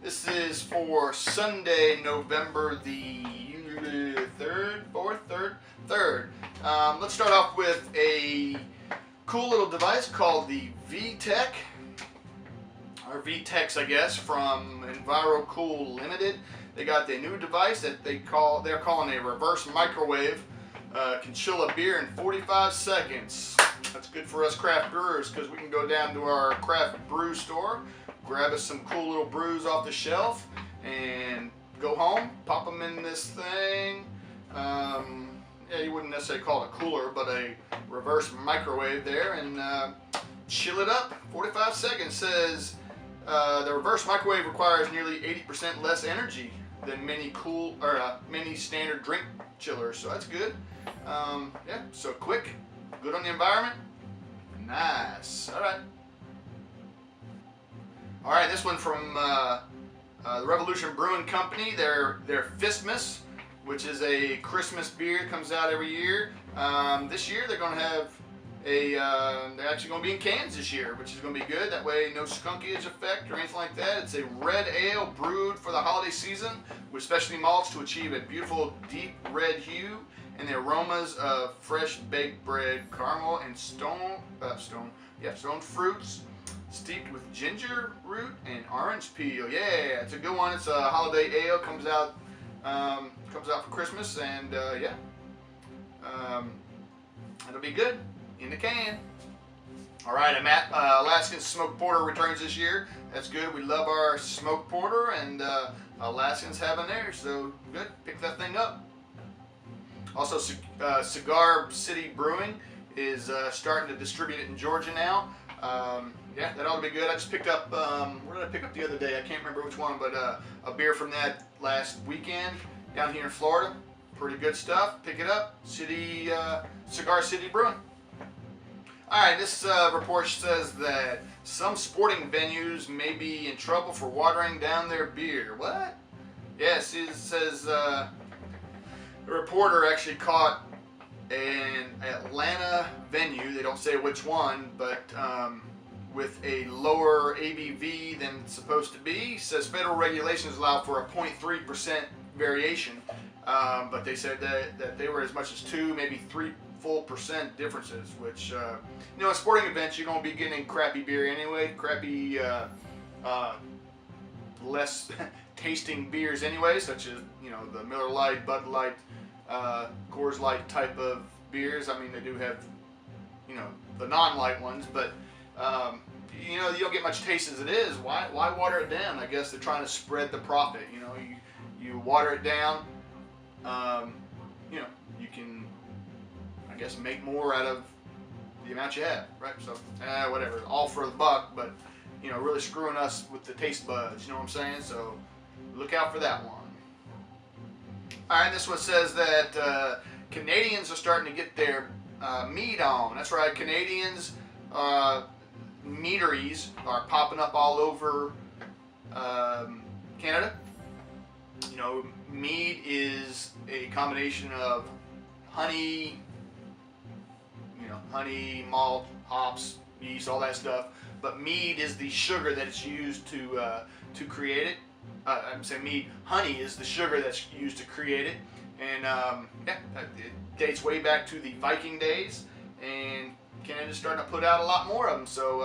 This is for Sunday, November the 3rd. Let's start off with a cool little device called the VTech, or VTechs, I guess, from EnviroCool Limited. They got the new device that they're calling a reverse microwave. Can chill a beer in 45 seconds. That's good for us craft brewers because we can go down to our craft brew store, grab us some cool little brews off the shelf, and go home, pop them in this thing. Yeah, you wouldn't necessarily call it a cooler, but a reverse microwave there, and chill it up. 45 seconds. Says the reverse microwave requires nearly 80% less energy than many standard drink chillers, so that's good. Yeah, so quick, good on the environment, nice. All right, this one from the Revolution Brewing Company. Their Fistmas, which is a Christmas beer that comes out every year. This year they're going to have they're actually going to be in cans this year, which is going to be good. That way no skunkiage effect or anything like that. It's a red ale brewed for the holiday season with specialty malts to achieve a beautiful deep red hue and the aromas of fresh baked bread, caramel, and stone fruits, steeped with ginger root and orange peel. Yeah, it's a good one. It's a holiday ale. Comes out for Christmas, and yeah, it'll be good in the can. All right, Alaskan Smoked Porter returns this year. That's good. We love our smoked porter, and Alaskans having theirs, so good. Pick that thing up. Also, Cigar City Brewing is starting to distribute it in Georgia now. Yeah, that ought to be good. I just picked up, where did I pick up the other day? I can't remember which one, but a beer from that last weekend down here in Florida. Pretty good stuff. Pick it up. Cigar City Brewing. Alright, this report says that some sporting venues may be in trouble for watering down their beer. What? Yes, it says the reporter actually caught an Atlanta venue, they don't say which one, but with a lower ABV than it's supposed to be. Says federal regulations allow for a 0.3% variation, but they said that they were as much as 2, maybe 3 full % differences, which, you know, at sporting events you're going to be getting crappy beer anyway, crappy, less tasting beers anyway, such as, you know, the Miller Lite, Bud Light, Coors Light type of beers. I mean, they do have, you know, the non-light ones, but you know, you don't get much taste as it is. Why water it down? I guess they're trying to spread the profit. You know, you water it down. You know, you can, I guess, make more out of the amount you have, right? So, whatever, all for the buck, but you know, really screwing us with the taste buds. You know what I'm saying? So, look out for that one. All right, this one says that Canadians are starting to get their mead on. That's right, Canadians. Meaderies are popping up all over Canada. You know, mead is a combination of honey, malt, hops, yeast, all that stuff. But mead is the sugar that is used to create it. I'm saying mead. Honey is the sugar that's used to create it, and yeah, it dates way back to the Viking days, and Canada's starting to put out a lot more of them. So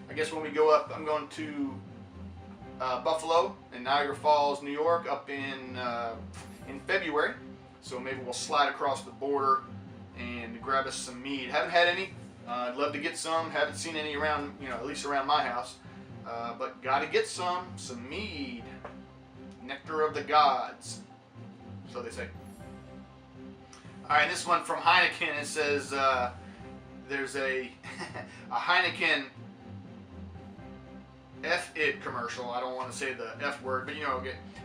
I guess when we go up, I'm going to Buffalo and Niagara Falls, New York, up in February. So maybe we'll slide across the border and grab us some mead. Haven't had any. I'd love to get some. Haven't seen any around, you know, at least around my house. But got to get some mead. Nectar of the gods, so they say. All right, this one from Heineken. It says there's a Heineken F it commercial. I don't want to say the F word, but you know,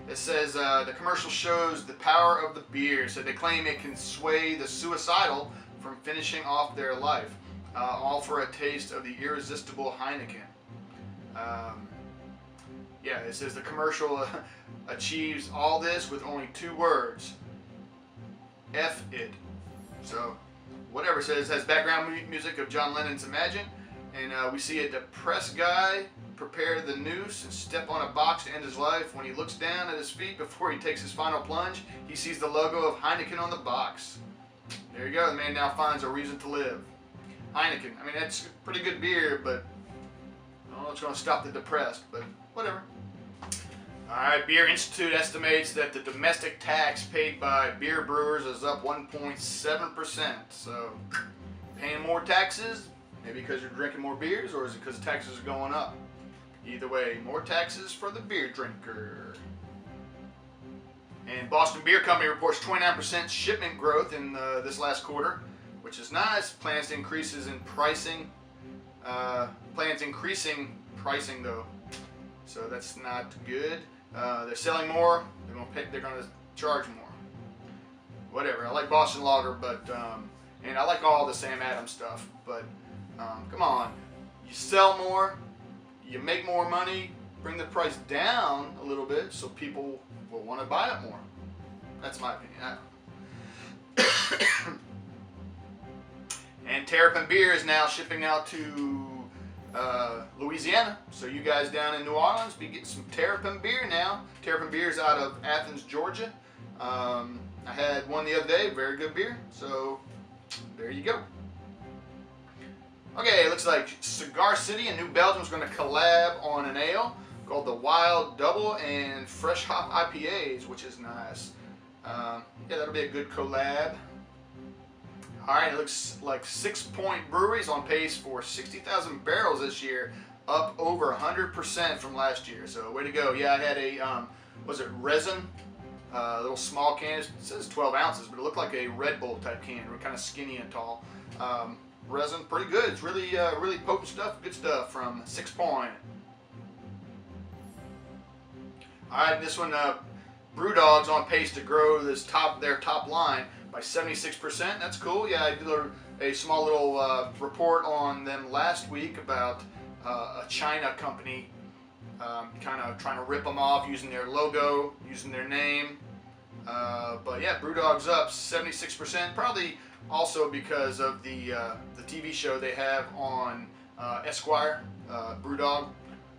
it says the commercial shows the power of the beer. So they claim it can sway the suicidal from finishing off their life, all for a taste of the irresistible Heineken. Yeah, it says the commercial achieves all this with only 2 words. F it. So, whatever it says, has background music of John Lennon's Imagine. And we see a depressed guy prepare the noose and step on a box to end his life. When he looks down at his feet before he takes his final plunge, he sees the logo of Heineken on the box. There you go. The man now finds a reason to live. Heineken. I mean, that's pretty good beer, but I don't know if it's going to stop the depressed, but whatever. Alright, Beer Institute estimates that the domestic tax paid by beer brewers is up 1.7%. So, paying more taxes, maybe because you're drinking more beers, or is it because the taxes are going up? Either way, more taxes for the beer drinker. And Boston Beer Company reports 29% shipment growth in this last quarter, which is nice. Plans increasing pricing though, so that's not good. They're selling more. They're going to charge more. Whatever. I like Boston Lager, but and I like all the Sam Adams stuff. But come on, you sell more, you make more money. Bring the price down a little bit so people will want to buy it more. That's my opinion. And Terrapin Beer is now shipping out to Louisiana. So you guys down in New Orleans be getting some Terrapin Beer now. Terrapin Beer is out of Athens, Georgia. I had one the other day, very good beer. So there you go. Okay, it looks like Cigar City in New Belgium is going to collab on an ale called the Wild Double and Fresh Hop IPAs, which is nice. Yeah, that'll be a good collab. Alright, it looks like 6 Point Brewery's on pace for 60,000 barrels this year, up over 100% from last year. So, way to go. Yeah, I had a, was it resin? Little small can. It says 12 ounces, but it looked like a Red Bull type can. Kind of skinny and tall. Resin, pretty good. It's really, really potent stuff. Good stuff from 6 Point. Alright, this one, Brewdog's on pace to grow their top line by 76%. That's cool. Yeah, I did a small little report on them last week about a China company kind of trying to rip them off using their logo, using their name. But yeah, Brewdog's up 76%. Probably also because of the TV show they have on Esquire, Brewdog,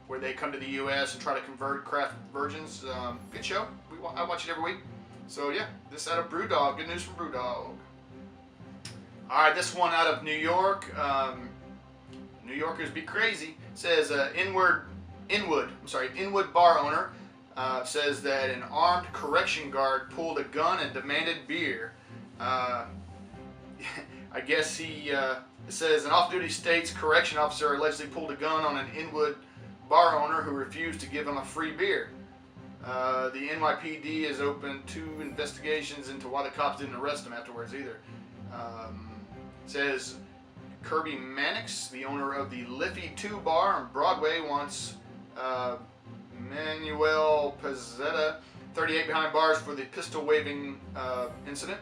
where they come to the U.S. and try to convert craft virgins. Good show. I watch it every week. So yeah, this out of Brewdog. Good news from Brewdog. Alright, this one out of New York. New Yorkers be crazy. It says Inwood bar owner says that an armed correction guard pulled a gun and demanded beer. I guess it says an off-duty state's correction officer allegedly pulled a gun on an Inwood bar owner who refused to give him a free beer. The NYPD has opened 2 investigations into why the cops didn't arrest him afterwards either. It says Kirby Mannix, the owner of the Liffey 2 bar on Broadway, wants Manuel Pizzetta, 38, behind bars for the pistol-waving incident.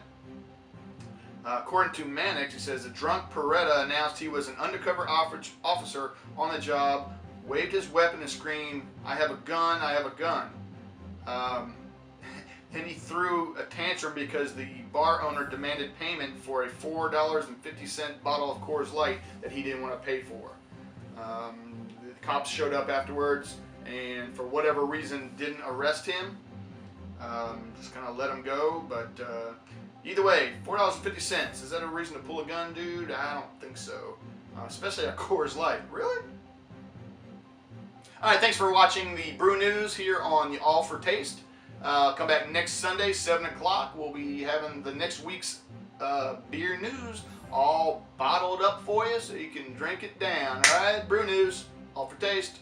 According to Mannix, he says a drunk Peretta announced he was an undercover officer on the job, waved his weapon and screamed, "I have a gun, I have a gun." Then he threw a tantrum because the bar owner demanded payment for a $4.50 bottle of Coors Light that he didn't want to pay for. The cops showed up afterwards and for whatever reason didn't arrest him. Just kind of let him go. But either way, $4.50. Is that a reason to pull a gun, dude? I don't think so. Especially a Coors Light. Really? Alright, thanks for watching the Brew News here on the All for Taste. Come back next Sunday, 7 o'clock. We'll be having the next week's beer news all bottled up for you so you can drink it down. Alright, Brew News, All for Taste.